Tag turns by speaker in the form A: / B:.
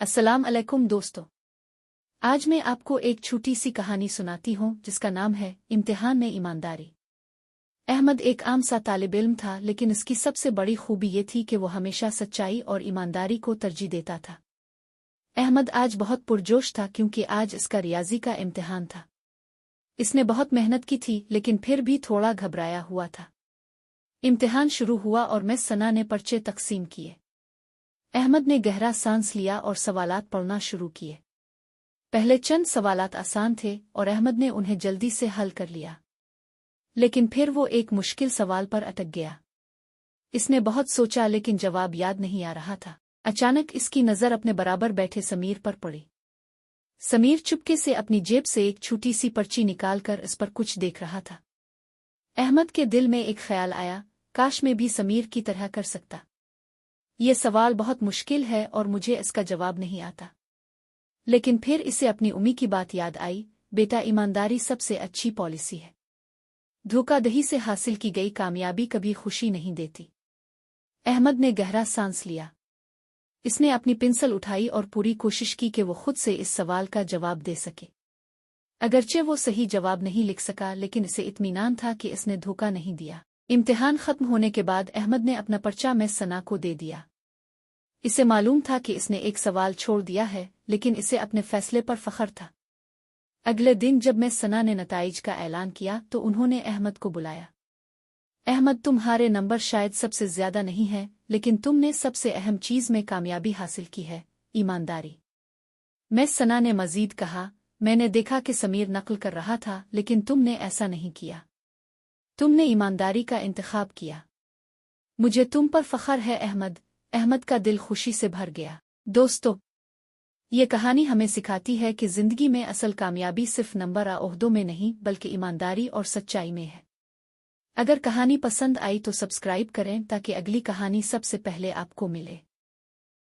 A: अस्सलाम अलैकुम दोस्तों। आज मैं आपको एक छोटी सी कहानी सुनाती हूँ जिसका नाम है इम्तिहान में ईमानदारी। अहमद एक आम सा तालिब इल्म था, लेकिन इसकी सबसे बड़ी खूबी ये थी कि वो हमेशा सच्चाई और ईमानदारी को तरजीह देता था। अहमद आज बहुत पुरजोश था क्योंकि आज इसका रियाजी का इम्तिहान था। इसने बहुत मेहनत की थी, लेकिन फिर भी थोड़ा घबराया हुआ था। इम्तिहान शुरू हुआ और मिस सना ने पर्चे तकसीम किए। अहमद ने गहरा सांस लिया और सवालात पढ़ना शुरू किए। पहले चंद सवालात आसान थे और अहमद ने उन्हें जल्दी से हल कर लिया, लेकिन फिर वो एक मुश्किल सवाल पर अटक गया। इसने बहुत सोचा, लेकिन जवाब याद नहीं आ रहा था। अचानक इसकी नज़र अपने बराबर बैठे समीर पर पड़ी। समीर चुपके से अपनी जेब से एक छोटी सी पर्ची निकालकर इस पर कुछ देख रहा था। अहमद के दिल में एक ख्याल आया, काश मैं भी समीर की तरह कर सकता। ये सवाल बहुत मुश्किल है और मुझे इसका जवाब नहीं आता। लेकिन फिर इसे अपनी उम्मी की बात याद आई, बेटा, ईमानदारी सबसे अच्छी पॉलिसी है। धोखाधड़ी से हासिल की गई कामयाबी कभी खुशी नहीं देती। अहमद ने गहरा सांस लिया। इसने अपनी पेंसिल उठाई और पूरी कोशिश की कि वो खुद से इस सवाल का जवाब दे सके। अगरचे वो सही जवाब नहीं लिख सका, लेकिन इसे इत्मीनान था कि इसने धोखा नहीं दिया। इम्तिहान खत्म होने के बाद अहमद ने अपना पर्चा मिस सना को दे दिया। इसे मालूम था कि इसने एक सवाल छोड़ दिया है, लेकिन इसे अपने फैसले पर फख्र था। अगले दिन जब मिस सना ने नताइज का ऐलान किया तो उन्होंने अहमद को बुलाया। अहमद, तुम्हारे नंबर शायद सबसे ज्यादा नहीं है, लेकिन तुमने सबसे अहम चीज में कामयाबी हासिल की है, ईमानदारी। मिस सना ने मजीद कहा, मैंने देखा कि समीर नकल कर रहा था, लेकिन तुमने ऐसा नहीं किया। तुमने ईमानदारी का इंतखाब किया। मुझे तुम पर फख्र है अहमद। अहमद का दिल खुशी से भर गया। दोस्तों, ये कहानी हमें सिखाती है कि जिंदगी में असल कामयाबी सिर्फ नंबर या ओहदों में नहीं, बल्कि ईमानदारी और सच्चाई में है। अगर कहानी पसंद आई तो सब्सक्राइब करें ताकि अगली कहानी सबसे पहले आपको मिले।